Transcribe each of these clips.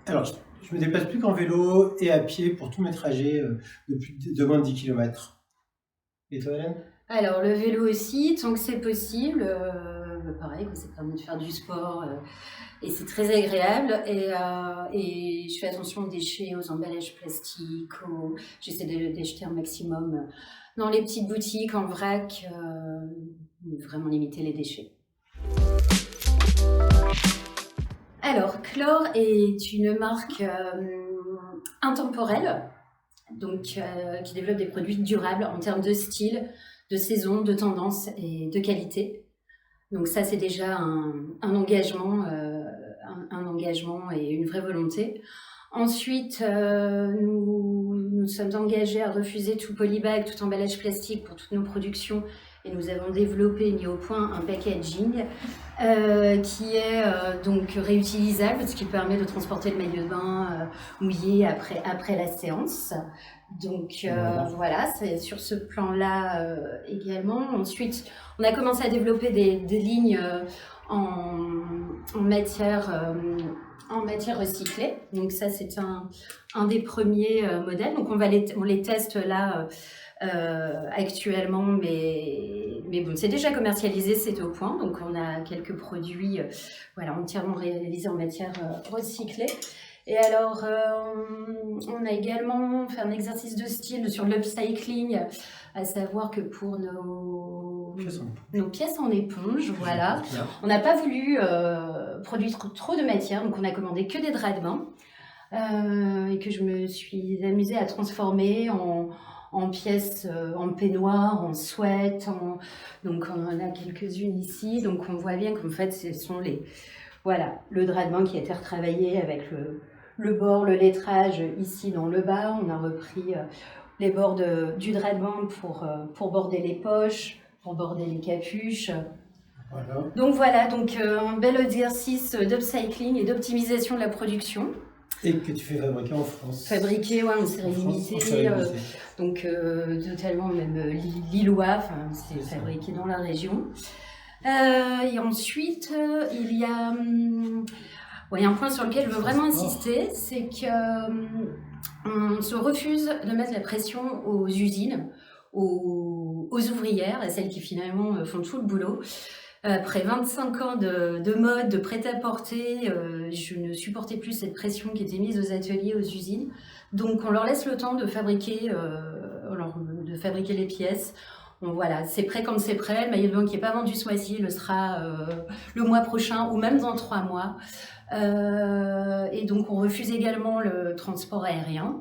Alors, je me déplace plus qu'en vélo et à pied pour tous mes trajets de moins de 10 kilomètres. Et toi, Hélène? Alors le vélo aussi, tant que c'est possible, pareil, quoi, ça permet de faire du sport et c'est très agréable. Et je fais attention aux déchets, aux emballages plastiques, j'essaie d'acheter un maximum dans les petites boutiques, en vrac, vraiment limiter les déchets. Alors, Chlore est une marque intemporelle, donc qui développe des produits durables en termes de style, de saison, de tendance et de qualité. Donc ça, c'est déjà un engagement, un engagement et une vraie volonté. Ensuite, nous sommes engagés à refuser tout polybag, tout emballage plastique pour toutes nos productions, et nous avons développé, mis au point, un packaging qui est donc réutilisable, ce qui permet de transporter le maillot de bain mouillé après la séance. Donc voilà, c'est sur ce plan-là également. Ensuite, on a commencé à développer des lignes en matière recyclée. Donc ça, c'est un des premiers modèles. Donc on les teste là actuellement, mais bon, c'est déjà commercialisé, c'est au point. Donc on a quelques produits entièrement réalisés en matière recyclée. Et alors, on a également fait un exercice de style sur l'upcycling, à savoir que pour nos pièces en éponge, voilà, on n'a pas voulu produire trop de matière, donc on a commandé que des draps de bain, et que je me suis amusée à transformer en pièces, en peignoir, en sweat, donc on en a quelques-unes ici, donc on voit bien qu'en fait ce sont le drap de bain qui a été retravaillé avec le bord, le lettrage ici dans le bas. On a repris les bords du drap de bain pour border les poches, pour border les capuches. Voilà. Donc voilà, un bel exercice d'upcycling et d'optimisation de la production. Et que tu fais fabriquer en France. Fabriqué, en série limitée, donc totalement même lillois, c'est fabriqué dans la région. Et ensuite, il y a un point sur lequel je veux vraiment insister, c'est qu'on se refuse de mettre la pression aux usines, aux ouvrières, et celles qui finalement font tout le boulot. Après 25 ans de mode, de prêt-à-porter, je ne supportais plus cette pression qui était mise aux ateliers, aux usines. Donc on leur laisse le temps de fabriquer les pièces. Bon, voilà, c'est prêt quand c'est prêt. Le maillot de bain qui n'est pas vendu ce mois-ci le sera le mois prochain ou même dans 3 mois. Et donc on refuse également le transport aérien.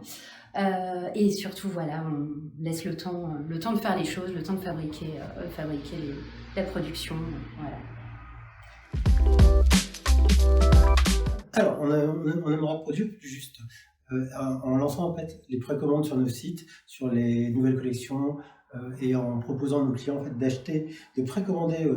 Et surtout, on laisse le temps de faire les choses, le temps de fabriquer la production. Voilà. Alors, on aimerait produire plus juste en lançant en fait les précommandes sur nos sites, sur les nouvelles collections, et en proposant à nos clients en fait, de précommander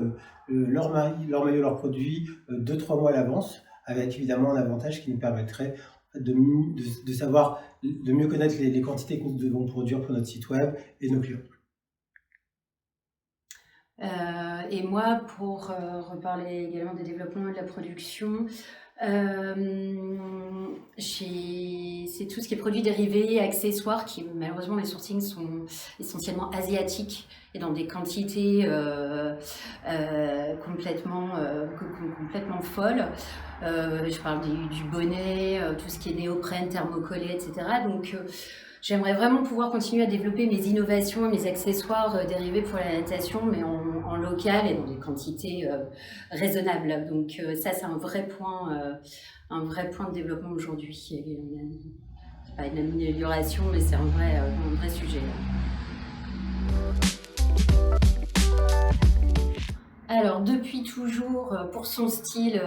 leur maillot, leurs produits 2-3 mois à l'avance, avec évidemment un avantage qui nous permettrait de savoir, de mieux connaître les quantités que nous devons produire pour notre site web et nos clients. Et moi, pour reparler également des développements et de la production, c'est tout ce qui est produits dérivés, accessoires, qui malheureusement les sourcings sont essentiellement asiatiques et dans des quantités complètement folles. Je parle du bonnet, tout ce qui est néoprène, thermocollé, etc. Donc j'aimerais vraiment pouvoir continuer à développer mes innovations et mes accessoires dérivés pour la natation, mais en local et dans des quantités raisonnables. Donc ça, c'est un vrai point de développement aujourd'hui. C'est pas une amélioration, mais c'est un vrai sujet. Alors, depuis toujours, pour son style,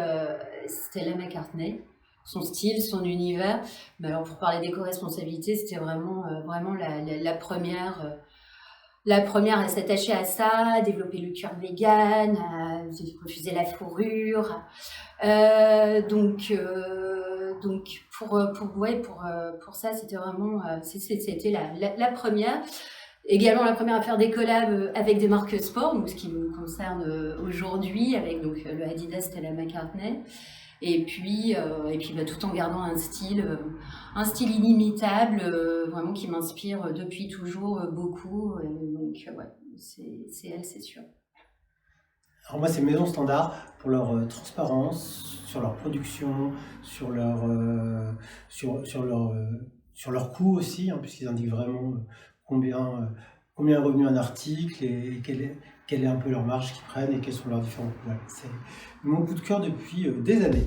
Stella McCartney. Son style, son univers. Mais alors, pour parler d'éco-responsabilité, c'était vraiment la première à s'attacher à ça, à développer le cuir vegan, à refuser la fourrure. Donc pour ça, c'était vraiment, c'était la première. Également la première à faire des collabs avec des marques sport, donc ce qui nous concerne aujourd'hui avec donc le Adidas Stella McCartney. Et puis bah, tout en gardant un style inimitable, vraiment qui m'inspire depuis toujours beaucoup. Donc ouais, c'est elle, c'est sûr. Alors moi, c'est Maison Standard pour leur transparence sur leur production, sur leur coût aussi, hein, puisqu'ils indiquent vraiment combien est revenu un article et quelle est un peu leur marge qu'ils prennent et quelles sont leurs différentes. Voilà, c'est mon coup de cœur depuis des années.